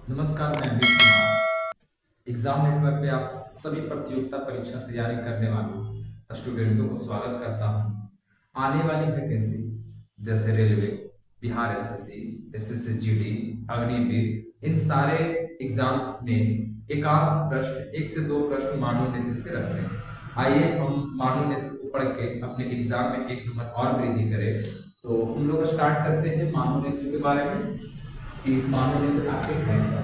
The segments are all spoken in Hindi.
नमस्कार, मैं अमित कुमार। एग्जाम नेटवर्क पे आप सभी प्रतियोगिता परीक्षा तैयारी करने वाले स्टूडेंटों को स्वागत करता हूँ। आने वाली वैकेंसी जैसे railway, Bihar SSC, SSC GD, Agniveer, इन सारे एग्जाम्स में एक आध प्रश्न, एक से दो प्रश्न मानव नेत्र से रखते हैं। आइए हम मानव नेत्र को पढ़ के अपने एग्जाम में एक नंबर और वृद्धि करें। तो हम लोग स्टार्ट करते हैं मानव नेत्र के बारे में कि मानव नेत्र आखिर है क्या।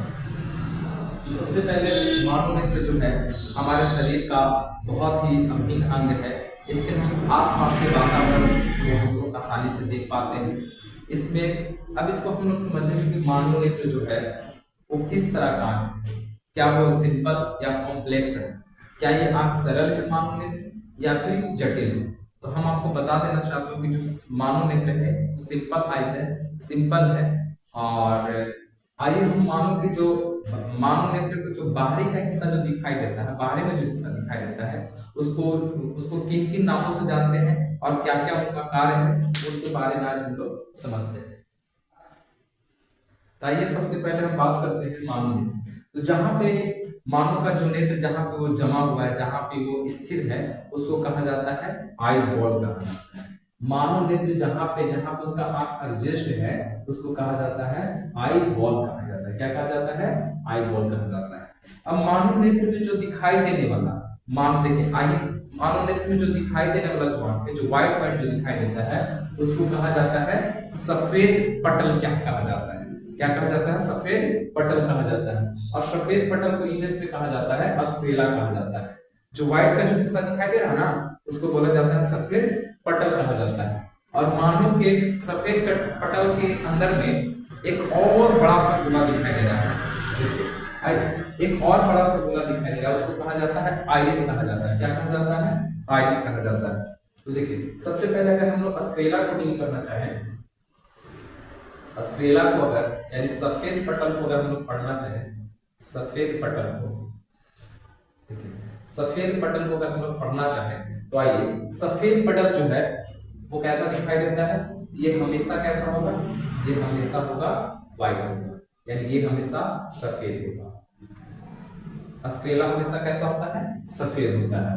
तो सबसे पहले मानव नेत्र जो है हमारे शरीर का बहुत ही अभिन्न अंग है। इसके हम आसपास के वातावरण को हम लोग आसानी से देख पाते हैं। इसमें अब इसको हम लोग समझेंगे कि मानव नेत्र जो है वो किस तरह का है, क्या वो सिंपल या कॉम्प्लेक्स है, क्या ये आंख सरल है मानव नेत्र या फिर जटिल है। तो हम आपको बता देना चाहते हैं कि जो मानव नेत्र है सिंपल आइज है, सिंपल है। और आइए हम मानो कि जो मानव नेत्र को जो बाहरी का हिस्सा जो दिखाई देता है, बाहरी में जो हिस्सा दिखाई देता है उसको किन किन नामों से जानते हैं और क्या क्या उनका कार्य है, उसके बारे में आज हम लोग समझते हैं। तो आइए सबसे पहले हम बात करते हैं मानव नेत्र। तो जहां पे मानव का जो नेत्र जहां पे वो जमा हुआ है, जहां पे वो स्थिर है, उसको कहा जाता है आइज बॉल कहा जाता है। मानव नेत्र जहां पे उसका आंख एडजस्ट है उसको कहा जाता है आई बॉल कहा जाता है। क्या कहा जाता है? आई बॉल कहा जाता है। अब मानव नेत्र में जो दिखाई देने वाला देखिए मानव नेत्र में जो दिखाई देने वाला जो आंख है, जो व्हाइट जो दिखाई देता है उसको कहा जाता है सफेद पटल। क्या कहा जाता है? क्या कहा जाता है? सफेद पटल कहा जाता है। और सफेद पटल को इंग्लिश में कहा जाता है स्क्लेरा कहा जाता है। जो व्हाइट का जो हिस्सा दिखाई दे रहा है ना उसको बोला जाता है सफेद पटल कहा जाता है। और मानव के सफेद पटल के अंदर में एक और बड़ा सा गोला दिखाई दे रहा है। एक और बड़ा सा गोला दिखाई दे रहा है, उसको कहा जाता है आइरिस कहा जाता है। क्या कहा जाता है? आइरिस कहा जाता है। तो देखिए सबसे पहले अगर हम लोग स्क्लेरा को डील करना चाहें, स्क्लेरा को अगर यानी सफेद पटल को अगर हम लोग पढ़ना चाहें, सफेद पटल को, देखिए सफेद पटल को अगर हम लोग पढ़ना चाहें तो आइए सफेद पटल जो है वो कैसा दिखाई देता है? ये हमेशा कैसा होगा? ये हमेशा होगा व्हाइट होगा, यानी ये हमेशा सफेद होगा। स्क्लेरा हमेशा कैसा होता है? सफेद होता है।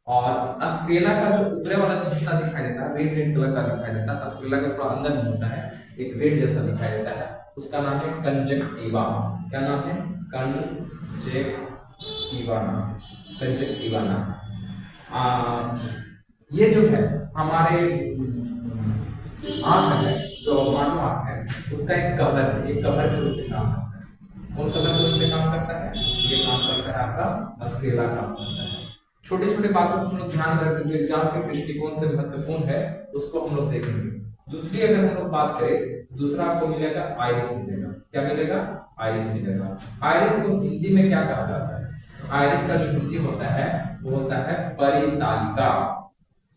और स्क्लेरा का जो ऊपरी वाला हिस्सा दिखाई देता है रेड कलर का दिखाई देता है। स्क्लेरा का थोड़ा अंदर में होता है, एक रेड जैसा दिखाई देता है, उसका नाम है कंजक्टिवा। क्या नाम है? कंजक्टिवा नाम, कंजक्टिवा नाम। ये जो है हमारे आंख है, जो मानव आंख है उसका एक कवर है, एक कवर के रूप में काम करता है। कौन कवर के रूप में काम करता है? ये काम करता है आपका स्क्लेरा काम करता है। छोटे छोटे बातों को हम लोग ध्यान रखें, जो एग्जाम के दृष्टिकोण से महत्वपूर्ण है उसको हम लोग देखेंगे। दूसरी अगर हम लोग बात करें, दूसरा आपको मिलेगा आइरिस मिलेगा। क्या मिलेगा? आइरिस मिलेगा। आइरिस को हिंदी में क्या कहा जाता है? आइरिस का जो हिंदी होता है वो होता है परितालिका।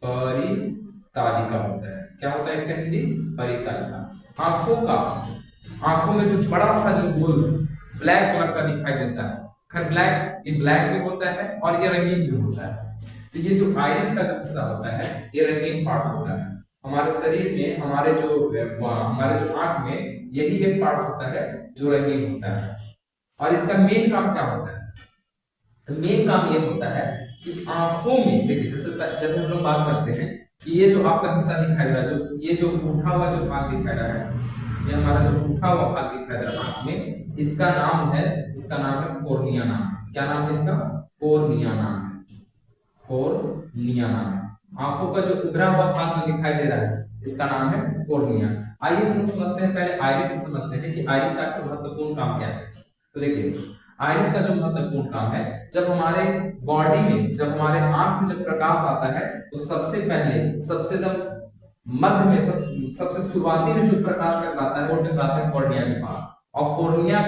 परितालिका होता है। क्या होता है इसका हिंदी? परितालिका। आंखों में जो बड़ा सा जो गोल ब्लैक कलर का दिखाई देता है, खैर ब्लैक, ये ब्लैक भी होता है और ये रंगीन भी होता है। तो ये जो आइरिस का जो हिस्सा होता है ये रंगीन पार्ट होता है। हमारे शरीर में हमारे जो आंख में यही एक पार्ट होता है जो रंगीन होता है। और इसका मेन काम क्या होता है? तो मेन काम ये होता है कि आंखों में देखिए जैसे हम लोग बात करते हैं कि ये जो आपका हिस्सा दिखाई दे रहा है, जो ये जो उठा हुआ जो भाग दिखाई दे रहा है, ये हमारा जो उठा हुआ भाग दिखाई दे रहा है आंख में, इसका नाम है कोर्निया नाम। क्या नाम है इसका? कोर्निया नाम है। कोर्निया नाम है। आंखों का जो उभरा हुआ भाग जो दिखाई दे रहा है इसका नाम है कोर्निया। आइए हम समझते हैं, पहले आइरिस से समझते हैं कि आइरिस का महत्वपूर्ण काम क्या है। तो देखिए आइरिस का जो महत्वपूर्ण काम है, जब हमारे बॉडी में, जब हमारे आंख में जब प्रकाश आता है तो सबसे पहले सबसे मध्य में सबसे शुरुआती में जो प्रकाश टकराता है वो टकराता है कॉर्निया के पास। और कॉर्निया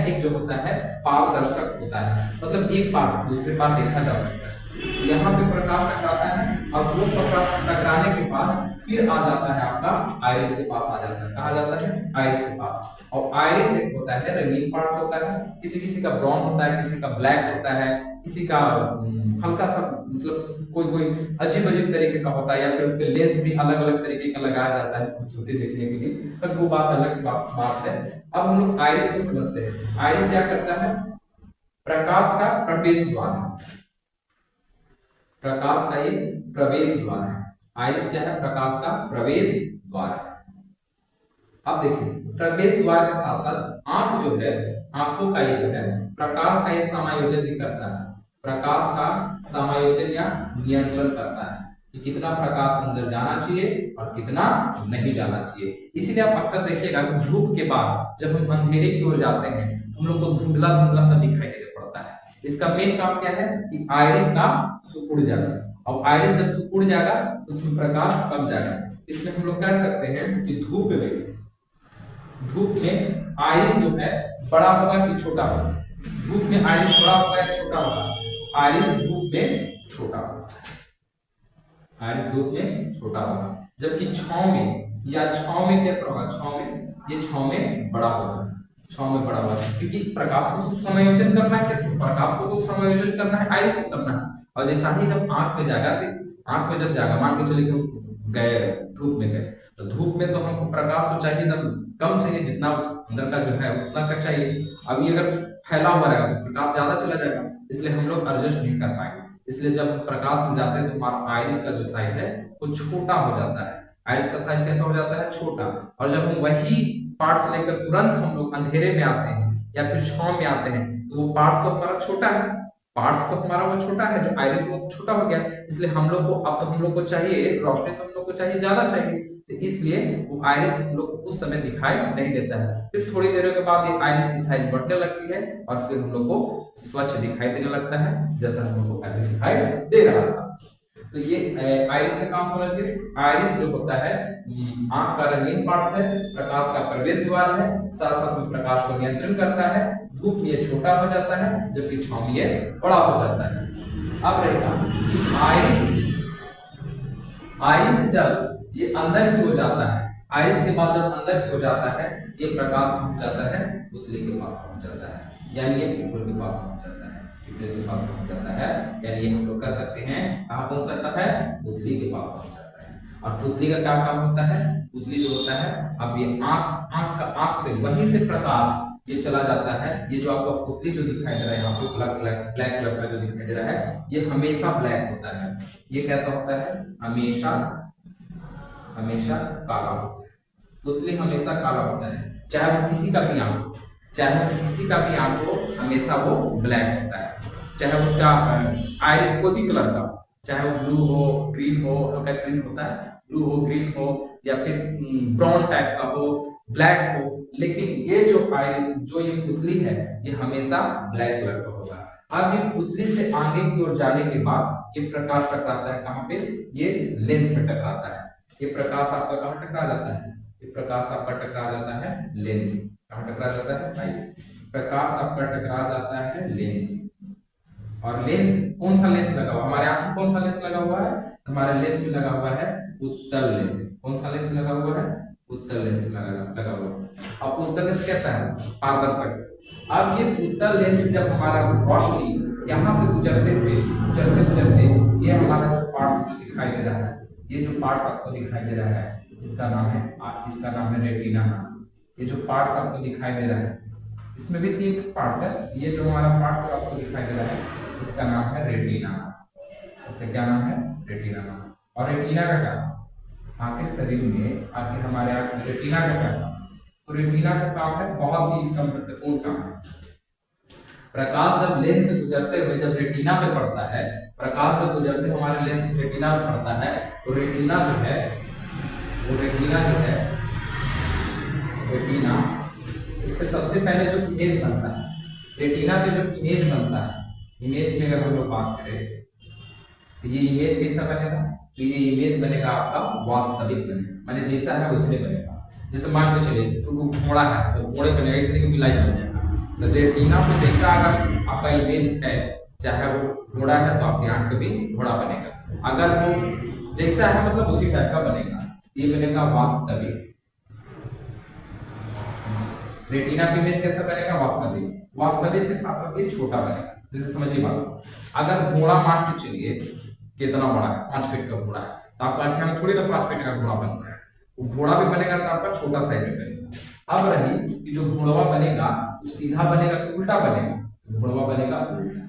एक जो होता है पारदर्शक होता है, मतलब एक पार दूसरे पार देखा जा सकता है। यहाँ पे प्रकाश टकराता है और वो प्रकाश टकराने के बाद फिर आ जाता है आपका आइरिस के पास आ जाता है। कहा जाता है आइरिस के पास। और आइरिस एक होता है रंगीन पार्ट्स होता है, किसी किसी का ब्राउन होता है, किसी का ब्लैक होता है, किसी का हल्का सा मतलब कोई कोई अजीब अजीब तरीके का होता है, या फिर उसके लेंस भी अलग अलग तरीके का लगाया जाता है खूबसूरती देखने के लिए, पर वो बात अलग बात है। अब हम लोग आइरिस को समझते हैं। आइरिस क्या करता है? प्रकाश का प्रवेश द्वार है। प्रकाश का ये प्रवेश द्वार है। आइरिस क्या है? प्रकाश का प्रवेश द्वार है। अब देखिए प्रवेश द्वार के साथ साथ आंख जो है, आंखों का ये जो है प्रकाश का ये समायोजन भी करता है। प्रकाश का समायोजन या नियंत्रण करता है कि कितना प्रकाश अंदर जाना चाहिए और कितना नहीं जाना चाहिए। इसीलिए आप अक्सर देखिएगा कि धूप के बाद जब हम अंधेरे की ओर जाते हैं हम लोग को धुंधला धुंधला सा दिखाई देने पड़ता है। इसका मेन काम क्या है कि आइरिस का सिकुड़ जाएगा। और आइरिस जब सिकुड़ जाएगा उसमें प्रकाश कम जाएगा। इसमें हम लोग कह सकते हैं कि धूप में आइरिस जो है बड़ा होगा कि छोटा होगा? धूप में आइरिस बड़ा होगा या छोटा होगा? आइरिस धूप में छोटा होगा। आइरिस धूप में छोटा होगा, जबकि छांव में कैसा होगा? छांव में बड़ा होगा। छांव में बड़ा होगा क्योंकि प्रकाश को समायोजन करना है। किसको? प्रकाश को समायोजन करना है, आइरिस को करना है। और जैसा ही जब आंख में जाएगा, आंख में जब जाएगा, मान के चलिए हम गए धूप में गए, तो धूप में तो हमको प्रकाश तो चाहिए एकदम कम चाहिए, जितना अंदर का जो है उतना का चाहिए। अभी अगर फैला हुआ रहेगा तो प्रकाश ज्यादा चला जाएगा, इसलिए हम लोग एडजस्ट नहीं कर पाएंगे। इसलिए जब प्रकाश में जाते हैं तो हमारा आइरिस का जो साइज है वो छोटा हो जाता है। आइरिस का साइज कैसा हो जाता है? छोटा। और जब हम वही पार्ट्स लेकर तुरंत हम लोग अंधेरे में आते हैं या फिर छांव में आते हैं तो वो पार्ट्स तो हमारा छोटा है, पार्ट्स तो हमारा वो छोटा है, जो आइरिस वो छोटा हो गया। इसलिए हम लोग को अब तो हम लोग को चाहिए रोशनी, तो हम लोग को चाहिए ज्यादा चाहिए, तो इसलिए वो आइरिस हम लोग को उस समय दिखाई नहीं देता है। फिर थोड़ी देर के बाद ये आइरिस की साइज बढ़ने लगती है और फिर हम लोग को स्वच्छ दिखाई देने लगता है, जैसा हम लोग को पहले दिखाई दे रहा था। तो ये आइरिस का काम समझ गए। आइरिस जो होता है आंख का रंगीन पार्ट है, प्रकाश का प्रवेश द्वार है, साथ साथ में प्रकाश को नियंत्रण करता है। धूप में ये छोटा हो जाता है जबकि छांव में ये बड़ा हो जाता है। अब रहेगा आइरिस जब ये अंदर की ओर जाता है, आइरिस के बाद जब अंदर की ओर जाता है ये प्रकाश पहुंच जाता है पुतली के पास पहुंच जाता है, यानी ये पिपल के पास पहुंच जाता है, पिपल के पास पहुंच जाता है, यानी ये हम लोग कह सकते हैं कहां पहुंच सकता है? पुतली के पास पहुंच जाता है। और पुतली का क्या काम होता है? पुतली जो होता है, अब ये आंख से वहीं से प्रकाश ये चला जाता है। ये जो आपको पुतली जो दिखाई दे रहा है यहाँ पे ब्लैक कलर का जो दिखाई दे रहा है, ये हमेशा ब्लैक होता है। ये कैसा होता है? हमेशा काला होता है। पुतली हमेशा काला होता है, चाहे वो किसी का भी आंख हो, हमेशा वो ब्लैक होता है। चाहे उसका आइरिस कोई भी कलर का, चाहे वो ब्लू हो, ग्रीन हो, हल्का ग्रीन होता है, ब्लू हो, ग्रीन हो, या फिर ब्राउन टाइप का हो, ब्लैक हो, लेकिन ये जो आइरिस, जो ये पुतली है, ये हमेशा ब्लैक कलर का होगा। अब ये पुतली से आगे की ओर जाने के बाद ये प्रकाश टकराता है कहां पे? ये लेंस में टकराता है। ये प्रकाश आपका कहां टकरा जाता है? ये प्रकाश आपका टकरा जाता है लेंस। कहां टकरा जाता है भाई? प्रकाश आपका टकरा जाता है लेंस। और लेंस, कौन सा लेंस लगा हुआ? हमारे आंख में कौन सा लेंस लगा हुआ है? हमारे लेंस में लगा हुआ है उत्तल लेंस। कौन सा लेंस लगा हुआ है? उत्तल लेंस लगा हुआ है। अब उत्तल लेंस कैसा है? पारदर्शक। अब ये उत्तल लेंस जब हमारा रोशनी यहाँ से गुजरते ये हमारा जो पार्ट्स दिखाई दे रहा है, ये जो पार्ट्स आपको दिखाई दे रहा है, इसका नाम है रेटिना। ये जो पार्ट्स आपको दिखाई दे रहा है, इसमें भी 3 पार्ट्स है। ये जो हमारा पार्ट आपको दिखाई दे रहा है, इसका नाम है रेटिना। इसका क्या नाम है? रेटिना नाम। और रेटिना का क्या? आखिर शरीर में आखिर हमारे आंख में रेटिना का क्या काम? तो रेटिना का काम है, बहुत ही इसका महत्वपूर्ण काम है। प्रकाश जब लेंस से गुजरते हुए जब रेटिना पे पड़ता है, प्रकाश से गुजरते हमारे लेंस रेटिना पे पड़ता है, तो रेटिना जो है इसके सबसे पहले जो इमेज बनता है, रेटिना पे जो इमेज बनता है, इमेज में अगर हम लोग बात करें तो ये इमेज कैसा बनेगा? तो ये इमेज बनेगा आपका वास्तविक बनेगा, माने जैसा है वैसे बनेगा। जैसे मान के चलिए तो घोड़ा है तो घोड़े बनेगा, इस तरीके की लाइट बन जाएगा। तो रेटिना पे जैसा अगर आपका इमेज है, चाहे वो घोड़ा है तो आपकी आंख भी घोड़ा बनेगा। अगर वो जैसा है मतलब उसी टाइप का बनेगा। ये बनेगा वास्तविक। रेटिना की इमेज कैसा बनेगा? वास्तविक। वास्तविक के साथ साथ ये छोटा बनेगा। जैसे समझिए बात, अगर घोड़ा मान के चलिए कितना बड़ा है, 5 फीट का घोड़ा है, तो आपका अच्छा में थोड़ी ना 5 फीट का घोड़ा बन रहा है, वो घोड़ा भी बनेगा तो आपका छोटा साइज में बनेगा। अब रही कि जो घोड़वा बनेगा तो सीधा बनेगा कि उल्टा बनेगा? घोड़वा बनेगा उल्टा,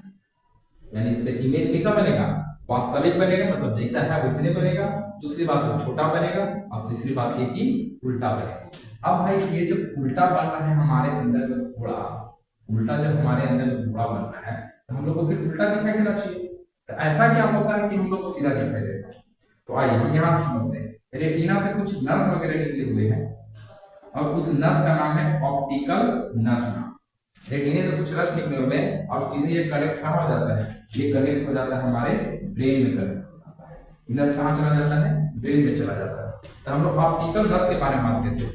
यानी इस पे इमेज कैसा बनेगा? वास्तविक बनेगा, मतलब जैसा है वैसे बनेगा। दूसरी बात वो छोटा बनेगा, और तीसरी बात ये कि उल्टा बनेगा। अब भाई ये जो उल्टा बन रहा है हमारे अंदर में घोड़ा, उल्टा जब हमारे अंदर में घोड़ा बन रहा है तो हम लोग को फिर उल्टा दिखाई देना चाहिए। तो ऐसा क्या होता है कि हम लोग को सीधा दिखाई देता है? तो आइए हम यहाँ से समझते हैं। रेटिना से कुछ नस वगैरह निकले हुए हैं और उस नस का नाम है ऑप्टिकल नस। रेटिने से कुछ रस निकले हुए हैं और सीधे ये कनेक्ट कहाँ हो जाता है? ये कनेक्ट हो जाता है हमारे ब्रेन में कनेक्ट होता है। नस कहाँ चला जाता है? ब्रेन में चला जाता है। तो हम लोग ऑप्टिकल नस के बारे में बात करते हैं।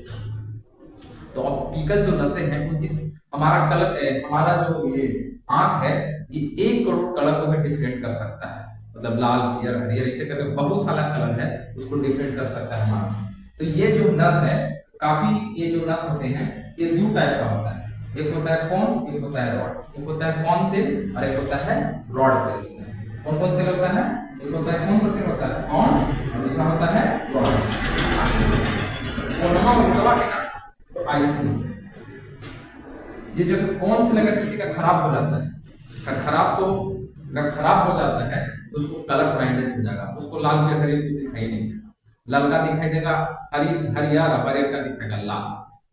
तो ऑप्टिकल जो नसें हैं उनकी हमारा कलर, हमारा जो ये आंख है ये 1 करोड़ कलर को भी डिफरेंट कर सकता है। मतलब लाल, पीला, हरियर ऐसे करके बहुत सारा कलर है उसको डिफरेंट कर सकता है हमारा। तो ये जो नस है काफी, ये जो नस होते हैं ये 2 टाइप का होता है। एक होता है कौन, एक होता है रॉड। एक होता है कौन सेल और एक होता है रॉड सेल। कौन कौन सेल होता है? एक होता है कौन सा सेल होता है? कौन, और दूसरा होता है रॉड। तो आइए समझते हैं। ये जब कौन से अगर किसी का खराब हो जाता है, अगर खराब हो जाता है तो उसको कलर ब्लाइंडनेस हो जाएगा, उसको लाल पीला हरियर कुछ दिखाई नहीं देगा। ललका दिखाई देगा, हरियर हरे का दिखाएगा लाल,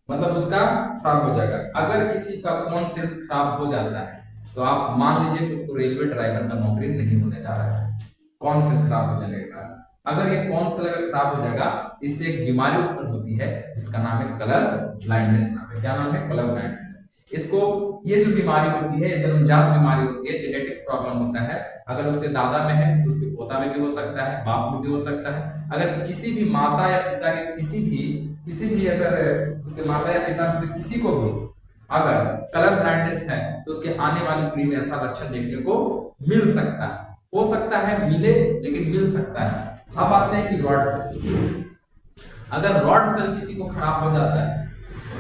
मतलब उसका खराब हो जाएगा। अगर किसी का कौन सेल्स खराब हो जाता है तो आप मान लीजिए कि उसको रेलवे ड्राइवर का नौकरी नहीं होने जा रहा है, कौन सेल खराब हो जाएगा। अगर ये कौन सेल अगर खराब हो जाएगा, इससे एक बीमारी उत्पन्न होती है जिसका नाम है कलर ब्लाइंडनेस। नाम है, क्या नाम है? Colour blindness. इसको, ये जो बीमारी होती है जन्मजात बीमारी होती है, जेनेटिक्स प्रॉब्लम होता है। अगर उसके दादा में है तो उसके पोता में भी हो सकता है, बाप में भी हो सकता है। अगर किसी भी माता या पिता के किसी भी अगर उसके माता या पिता में से किसी को भी अगर कलर ब्लाइंडनेस है तो उसके आने वाली पीढ़ी में ऐसा लक्षण देखने को मिल सकता है। हो सकता है मिले, लेकिन मिल सकता है। अब आते हैं कि रॉड सेल। अगर रॉड सेल किसी को खराब हो जाता है,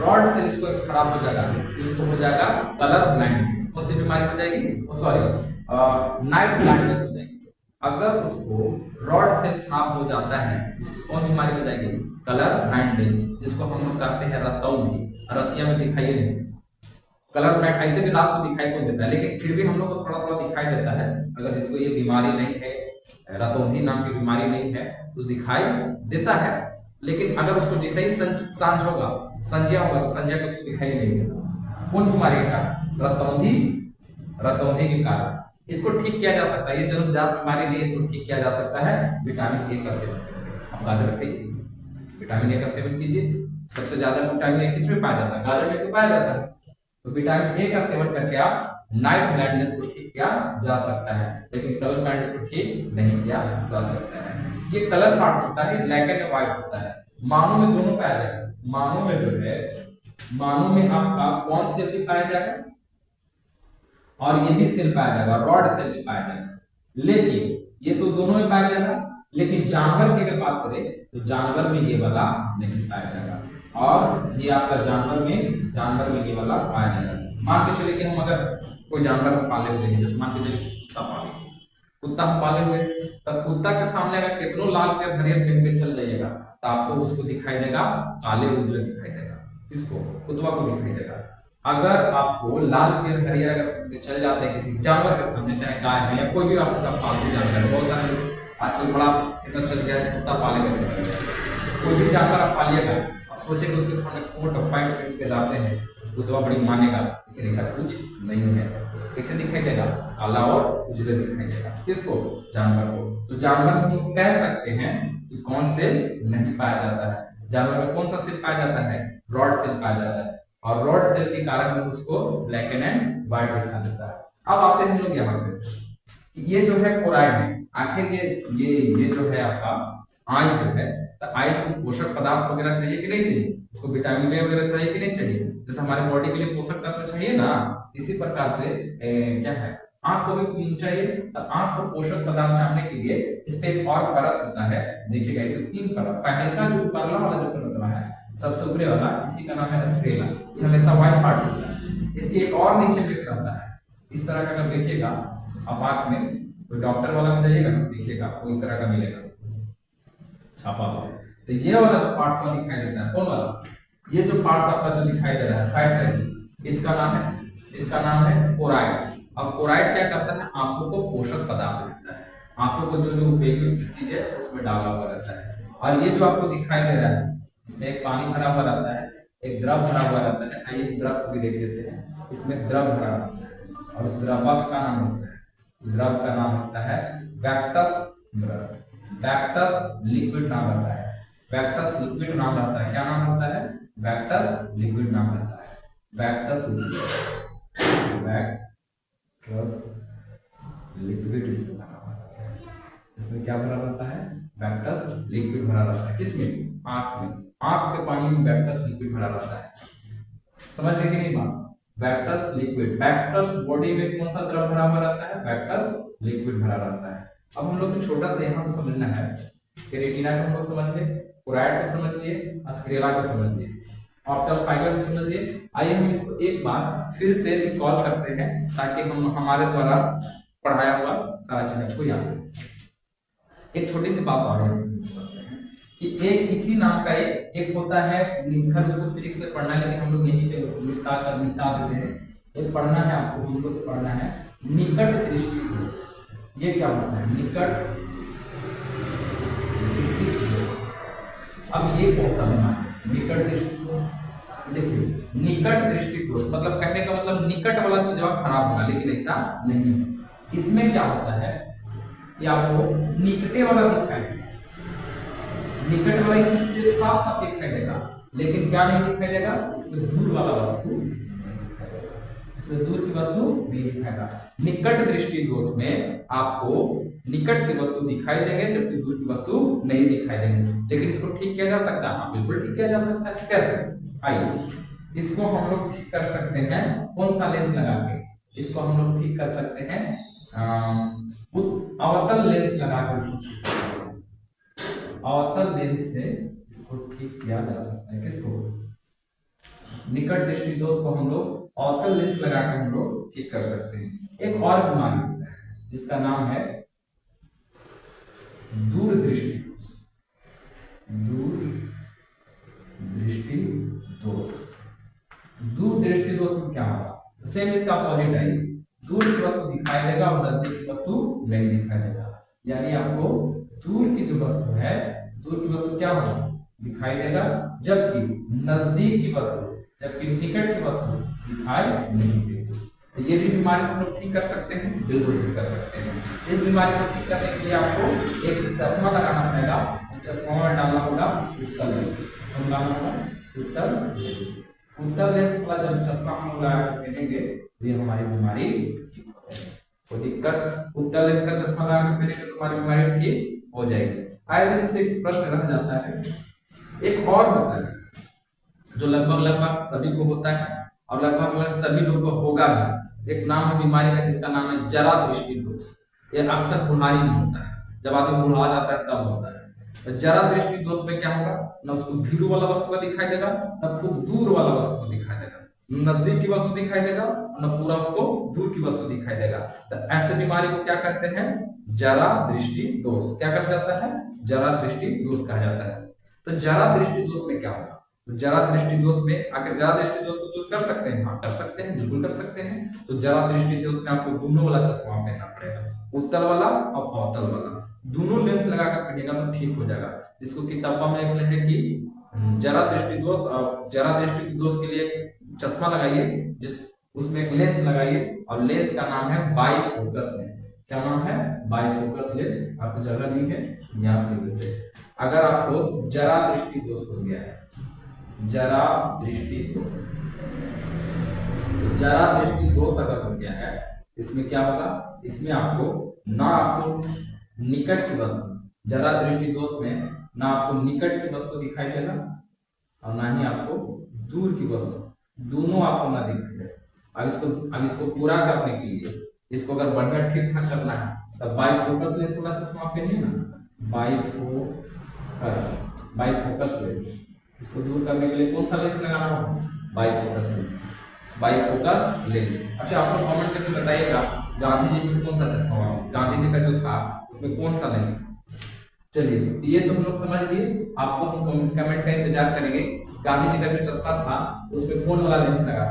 रॉड सेल इसको खराब हो जाएगा, इसको हो जाएगा कलर ब्लाइंडनेस। कौन सी बीमारी हो जाएगी? सॉरी, नाइट ब्लाइंडनेस हो जाएगी। अगर उसको रॉड सेल खराब हो जाता है, उसको कौन बीमारी हो जाएगी? कलर ब्लाइंडनेस, जिसको हम लोग कहते हैं रतौंधी। रतिया में दिखाई नहीं, कलर ब्लाइंड ऐसे भी रात को दिखाई नहीं देता है, लेकिन फिर भी हम लोग को थोड़ा थोड़ा दिखाई देता है। अगर जिसको ये बीमारी नहीं है, रतौंधी नाम की बीमारी नहीं है, तो दिखाई देता है। लेकिन अगर उसको जैसे ही सांझ होगा, संज्ञा होगा, तो संज्ञा को उसको दिखाई नहीं देता। कौन बीमारी का? रतौंधी के कारण। इसको ठीक किया जा सकता है, ये जन्मजात बीमारी नहीं, इसको ठीक किया जा सकता है विटामिन ए का सेवन करके। आप गाजर खाइए, विटामिन ए का सेवन कीजिए। सबसे ज्यादा विटामिन ए किसमें पाया जाता है? गाजर में तो पाया जाता है। तो विटामिन ए का सेवन करके आप नाइट ब्लाइंडनेस को ठीक किया जा सकता है, लेकिन कलर ब्लाइंडनेस को ठीक नहीं किया जा सकता है। ये कलर पार्ट्स होता है, ब्लैक एंड व्हाइट होता है। मानव में दोनों पाया जाएगा। मानव में जो है, मानव में आपका कौन सेल भी पाया जाएगा और ये भी सेल पाया जाएगा, रॉड सेल भी पाया जाएगा। लेकिन ये तो दोनों में पाया जाएगा, लेकिन जानवर की अगर बात करें तो जानवर में ये वाला नहीं पाया जाएगा, और ये आपका जानवर में ये वाला पाया जाएगा। मान के चलिए कि हम अगर कोई जानवर को पाले हुए हैं, जैसे मान के चलिए कुत्ता हम पाले हुए, तब कुत्ता के सामने अगर कितनों लाल पे हरियर पहन के चल जाइएगा तो आपको उसको दिखाई देगा काले उजले दिखाई देगा। इसको कुत्ता को दिखाई देगा। अगर आपको लाल पे हरियर अगर चल जाते हैं किसी जानवर के सामने, चाहे गाय है या कोई भी आपका पालतू जानवर है, बहुत सारे लोग आजकल बड़ा फेमस चल गया है कुत्ता पाले का चल गया। कोई भी जानवर आप पालिएगा, सोचे कि उसके सामने कोट और पैंट पहन के जाते हैं, कुत्ता बड़ी मानेगा, लेकिन ऐसा कुछ नहीं है। कैसे दिखाई देगा? काला और उजले दिखाई देगा। किसको? जानवर को। तो जानवर हम कह सकते हैं कि कौन सेल नहीं पाया जाता है। जानवर में कौन सा सेल पाया जाता है? रॉड सेल पाया जाता है, और रॉड सेल के कारण उसको ब्लैक एंड व्हाइट दिखा देता है। अब आते हैं हम लोग यहाँ पे, ये जो है कोराइड है। आखिर ये जो है आपका आइस जो है, तो आइस को पोषक पदार्थ वगैरह चाहिए कि नहीं चाहिए? उसको विटामिन ए वगैरह चाहिए कि नहीं चाहिए? जैसे हमारे बॉडी के लिए पोषक तत्व चाहिए ना, इसी प्रकार से क्या है, आंख को भी चाहिए, तो आंख को पोषक पदार्थ चाहने के लिए इस पे एक और परत होता है। देखिएगा इसे 3 परत, पहले का जो परला वाला जो परत है सबसे ऊपरी वाला, इसी का नाम है स्क्लेरा, ये हमेशा व्हाइट पार्ट होता है। इसके एक और नीचे में रहता है इस तरह का, अगर देखिएगा आप आंख में, तो डॉक्टर वाला में जाइएगा ना, देखिएगा आपको इस तरह का मिलेगा छापा हुआ। तो ये वाला जो पार्ट्स वाला दिखाई देता है, कौन वाला, ये जो पार्ट्स आपका जो दिखाई दे रहा है साइड साइड, इसका नाम है कोराइड। और कोराइड क्या करता है, आंखों को पोषक पदार्थ देता है, आंखों को जो जो उपयोगी चीज है उसमें डाला हुआ रहता है। और ये जो आपको दिखाई दे रहा है, इसमें एक पानी भरा हुआ रहता है, एक द्रव भरा हुआ रहता है। आइए द्रव को भी देख लेते हैं, इसमें द्रव भरा रहता है और उस द्रव का नाम होता है, द्रव का नाम होता है वैक्टस ब्रश। वैक्टस लिक्विड नाम रहता है, वैक्टस लिक्विड नाम रहता है। क्या नाम रहता है, वैक्टस लिक्विड नाम रहता है, वैक्टस लिक्विड, वैक्टस लिक्विड इसमें भरा रहता है। इसमें क्या भरा रहता है, वैक्टस लिक्विड भरा रहता है। किसमें, आंख में, आंख के पानी में वैक्टस लिक्विड भरा रहता है। समझ गए कि नहीं बात, वैक्टस लिक्विड, वैक्टस बॉडी में कौन सा द्रव भरा हुआ रहता है, वैक्टस लिक्विड भरा रहता है। अब हम लोग को छोटा सा यहाँ से समझना है कि रेटिना को हम लोग समझ लिए, कोराइड को समझ लिए, स्क्लेरा को समझ लिए, ऑप्टल फाइबर को समझ लिए। आइए हम इसको एक बार फिर से रिकॉल करते हैं ताकि हम हमारे द्वारा पढ़ाया हुआ सारा चीज को याद रखें। एक छोटी सी बात और समझते हैं कि एक इसी नाम का एक होता है, खैर उसको फिजिक्स से पढ़ना है लेकिन हम लोग यहीं पे मिटा देते हैं। एक पढ़ना है आपको, हम लोग को पढ़ना है निकट दृष्टि दोष। ये क्या होता है, निकट दृष्टि दोष। अब ये कौन सा बीमारी, निकट दृष्टि दोष। देखिए निकट दृष्टि दोष मतलब कहने का मतलब निकट वाला चीज खराब होना, लेकिन ऐसा नहीं है। इसमें क्या होता है कि आपको निकटे वाला दिखाई देगा, निकट वाला इसमें साफ साफ दिखाई देगा, लेकिन क्या नहीं दिखाई देगा, इसमें दूर वाला वस्तु, इसमें दूर की वस्तु नहीं दिखाएगा। निकट दृष्टि दोष में आपको निकट की वस्तु दिखाई देंगे जबकि दूर की वस्तु नहीं दिखाई देंगे। लेकिन इसको ठीक किया जा सकता है, हाँ बिल्कुल ठीक किया जा सकता है। कैसे, आइए इसको हम लोग ठीक कर सकते हैं, कौन सा लेंस लगा के इसको हम लोग ठीक कर सकते हैं, अवतल लेंस लगा कर, अवतल लेंस से इसको ठीक किया जा सकता है। किसको, निकट दृष्टि दोष को हम लोग अवतल लेंस लगा कर हम लोग ठीक कर सकते हैं। एक और बीमारी होता है जिसका नाम है दूर दृष्टि दोष, दूर दृष्टि दोष। दूर दृष्टि दोष में क्या होगा, सेम इसका अपोजिट है, दूर की वस्तु दिखाई देगा और नजदीक की वस्तु नहीं दिखाई देगा। यानी आपको दूर की जो वस्तु है, दूर की वस्तु क्या होगा, दिखाई देगा, जबकि नजदीक की वस्तु, जबकि निकट की वस्तु दिखाई नहीं देगी। तो ये भी बीमारी को लोग ठीक कर सकते हैं, बिल्कुल ठीक कर सकते हैं। इस बीमारी को ठीक करने के लिए आपको एक चश्मा लगाना पड़ेगा, चश्मा में डालना होगा उत्तल लेंस, उत्तल लेंस वाला जब चश्मा हम लगा कर पहनेंगे तो ये हमारी बीमारी ठीक हो जाएगी। कोई दिक्कत, उत्तल लेंस का चश्मा लगा कर पहनेंगे तो हमारी बीमारी ठीक हो जाएगी। आए दिन इससे प्रश्न रह जाता है, एक और होता है जो लगभग सभी को होता है और लगभग सभी लोग को होगा भी। एक नाम है बीमारी का जिसका नाम है जरा दृष्टि दोष। ये अक्सर बुढ़ारी में होता है, जब आदमी बुढ़ा जाता है तब होता है। तो जरा दृष्टि दोष में क्या होगा, ना उसको भीड़ वाला वस्तु का दिखाई देगा, ना खूब दूर वाला वस्तु को दिखाई देगा, नजदीक की वस्तु दिखाई देगा, ना पूरा उसको दूर की वस्तु दिखाई देगा। तो ऐसे बीमारी को क्या कहते हैं, जरा दृष्टि दोष। क्या कहा जाता है, जरा दृष्टि दोष कहा जाता है। तो जरा दृष्टि दोष में क्या होगा, तो जरा दृष्टि दोष में आखिर जरा दृष्टि दोष को दूर कर सकते हैं, हाँ कर सकते हैं, बिल्कुल कर सकते हैं। तो जरा दृष्टि दोष में आपको दोनों वाला चश्मा पहनना पड़ेगा, उत्तल वाला और अवतल वाला, दोनों लेंस लगाकर पहनेगा तो ठीक हो जाएगा। जिसको किताबा में लिखले है कि जरा दृष्टि दोष और जरा दृष्टि दोष के लिए चश्मा लगाइए, जिस उसमें एक लेंस लगाइए और लेंस का नाम है बाइफोकस लेंस। क्या नाम है, बाइफोकस लेंस। आपको जगह नहीं है, यहाँ लिख देते हैं। अगर आपको जरा दृष्टि दोष हो गया है, जरा दृष्टि दोष, तो जरा दृष्टि दोष अगर हो गया है, इसमें क्या होगा, इसमें आपको ना आपको निकट की वस्तु, जरा दृष्टि दोष में ना आपको निकट की वस्तु दिखाई देगा और ना ही आपको दूर की वस्तु, दोनों आपको ना दिखाई देगा। अब इसको पूरा करने के लिए इसको अगर बढ़िया ठीक ठाक करना है तब बाइफोकस लेंस वाला चश्मा आप पहनिए ना, बाइफोकस लेंस। इसको दूर करने के लिए कौन सा लेंस लगाना होगा? बाइफोकस लेंस, बाइफोकस लेंस। अच्छा आप लोग कमेंट करके बताइएगा गांधी जी में कौन सा चश्मा हुआ, गांधी जी का जो था उसमें कौन सा लेंस था? चलिए ये तो हम लोग समझ लिए, आपको हम कमेंट का इंतजार करेंगे। गांधी जी का जो चश्मा था उसमें कौन वाला लेंस लगा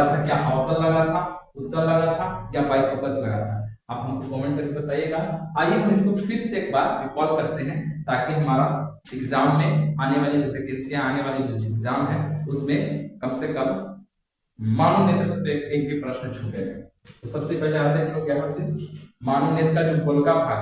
था क्या अवतल लगा था, उत्तल लगा था या बाइफोकस लगा था? आप हमको कमेंट करके बताइएगा। आइए हम इसको फिर से एक बार रिकॉल करते हैं ताकि हमारा एग्जाम में आने वाली जो वैकेंसियां, आने वाली जो एग्जाम है उसमें कम से कम मानव नेत्र से एक भी प्रश्न छूटे। तो सबसे पहले आते हैं हम लोग यहाँ से मानव नेत्र का जो गोलका भाग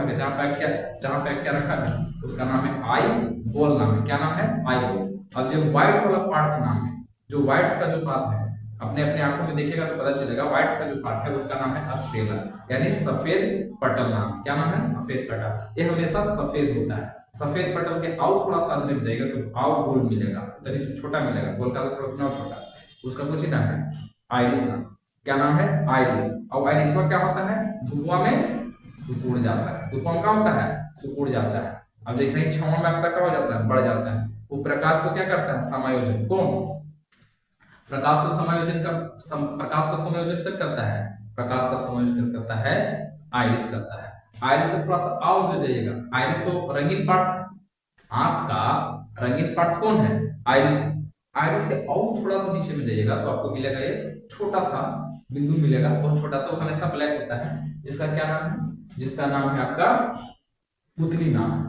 है जहाँ पे क्या रखा है उसका नाम है आई बॉल नाम है। क्या नाम है? Eye ball. अब जो व्हाइट वाला पार्ट नाम है, जो व्हाइट्स का जो पार्ट है अपने अपने आंखों में देखेगा तो पता चलेगा, व्हाइट्स का जो पार्ट है उसका नाम है स्क्लेरा यानी सफेद पटल नाम। क्या नाम है? सफेद पटल। ये हमेशा सफेद होता है। सफेद पटल के आओ थोड़ा सा अंदर में जाएगा तो आओ गोल मिलेगा, तो छोटा मिलेगा, गोल का थोड़ा छोटा, उसका कुछ ही नाम है आइरिस नाम। क्या नाम है? आइरिस। और आइरिस में क्या होता है? धुआं में सुकुड़ जाता है। धुआं क्या होता है? सुकुड़ जाता है। अब जैसे ही क्षमा में आपका क्या हो जाता है? बढ़ जाता है। वो प्रकाश को क्या करता है? समायोजन। कौन? प्रकाश को समायोजन करता है। प्रकाश का समायोजन करता है आइरिस करता है। आइरिस से थोड़ा सा आओ उधर जाइएगा। आइरिस तो रंगीन पार्ट्स, आंख का रंगीन पार्ट्स कौन है? आइरिस। आइरिस के और थोड़ा सा नीचे में जाइएगा तो आपको मिलेगा एक छोटा सा बिंदु मिलेगा, बहुत छोटा सा, वो हमेशा ब्लैक होता है, जिसका क्या नाम है? जिसका नाम है आपका पुतली नाम है।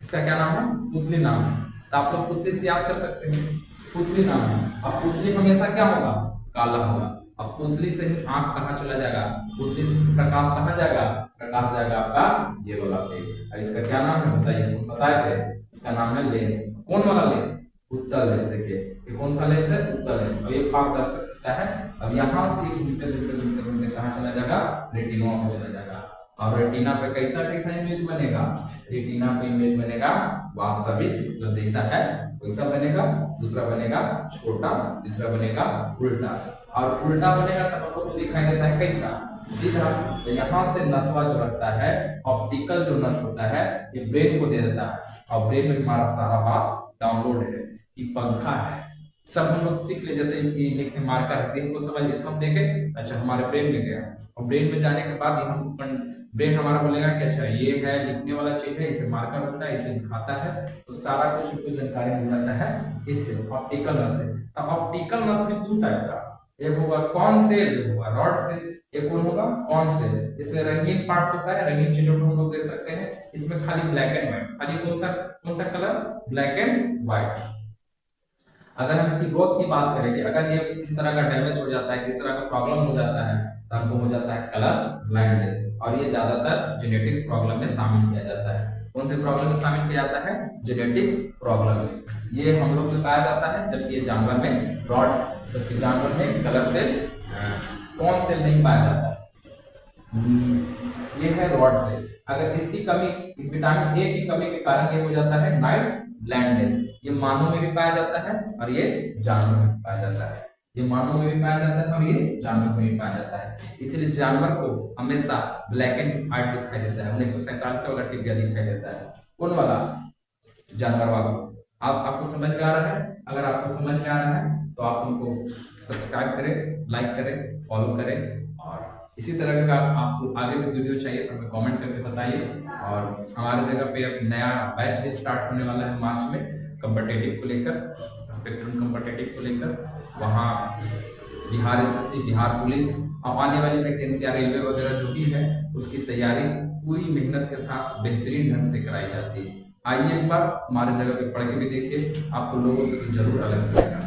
इसका क्या नाम है? पुतली नाम है। तो आप लोग पुतली से याद कर सकते हैं, पुतली नाम है। अब पुतली हमेशा क्या होगा? काला होगा। अब पुतली से ही आंख कहाँ चला जाएगा? पुतली से प्रकाश कहाँ जाएगा? प्रकाश जाएगा आपका ये वाला पे। और इसका क्या नाम है बताइए? इसको बताए थे, इसका नाम है लेंस। कौन वाला लेंस? उत्तल लेंस। देखिए ये कौन सा लेंस है? उत्तल लेंस। अब ये भाग कर सकता है। अब यहाँ से घूमते कहाँ चला जाएगा? रेटिना में चला जाएगा। और रेटिना पे कैसा इमेज बनेगा? रेटिना पे इमेज बनेगा वास्तविक, मतलब जैसा है वैसा बनेगा। दूसरा बनेगा छोटा, तीसरा बनेगा उल्टा। और उल्टा बनेगा तब आपको दिखाई देता है कैसा? सीधा। तो यहाँ से नसवा जो रहता है, ऑप्टिकल जो नस होता है, ये ब्रेन को दे देता है। और ब्रेन में हमारा सारा बात डाउनलोड है कि पंखा है। सब हम लोग सीख ले, जैसे ये लिखने मार्कर है, इनको समझ, इसको हम देखें, अच्छा हमारे ब्रेन में गया, और ब्रेन में जाने के बाद हम ब्रेन हमारा बोलेगा कि अच्छा ये है लिखने वाला चीज है, इसे मार्कर होता है, इसे दिखाता है, तो सारा कुछ जानकारी मिल जाता है इससे, ऑप्टिकल नस से। अब ऑप्टिकल नस में दो टाइप का, एक होगा कौन से, एक होगा रॉड से, एक कौन होगा कौन से। इसमें रंगीन पार्ट्स होता है, रंगीन चीजों को हम लोग देख सकते हैं। इसमें खाली ब्लैक एंड व्हाइट, खाली कौन सा कलर? Black and white. अगर हम इसकी ग्रोथ की बात करें कि अगर ये किसी तरह का डैमेज हो जाता है, किसी तरह का प्रॉब्लम हो जाता है, तो हमको हो जाता है कलर ब्लाइंडनेस। और ये ज्यादातर जेनेटिक्स प्रॉब्लम में शामिल किया जाता है। कौन से प्रॉब्लम में शामिल किया जाता है? जेनेटिक्स प्रॉब्लम में। ये हम लोग में पाया जाता है, जबकि ये जानवर में रॉड, जबकि जानवर में कलर सेल, कौन सेल नहीं पाया जाता है। ये है रॉड सेल। अगर इसकी कमी, विटामिन ए की कमी के कारण ये हो जाता है नाइट ब्लाइंडनेस। ये मानव में भी पाया जाता है और ये जानवर में पाया जाता है। ये मानव में भी पाया जाता है और ये जानवर में भी पाया जाता है। इसलिए जानवर को हमेशा ब्लैक एंड व्हाइट दिखाई देता है। 1947 वाला टिबिया दिखाई देता है। कौन वाला? जानवर वाला। आपको समझ में आ रहा है? अगर आपको समझ में आ रहा है तो आप हमको सब्सक्राइब करें, लाइक करें, फॉलो करें, और इसी तरह का आपको आगे भी वीडियो चाहिए तो हमें कमेंट करके बताइए। और हमारी जगह पे एक नया बैच भी स्टार्ट होने वाला है मार्च में, कॉम्पिटिटिव को लेकर, स्पेक्ट्रम कॉम्पिटिटिव को लेकर। वहाँ बिहार एसएससी, बिहार पुलिस और आने वाली वैकेंसी या रेलवे वगैरह जो भी है उसकी तैयारी पूरी मेहनत के साथ बेहतरीन ढंग से कराई जाती है। आइए एक बार हमारे जगह पे पढ़ के भी देखिए, आपको लोगों से तो जरूर अलग लगेगा।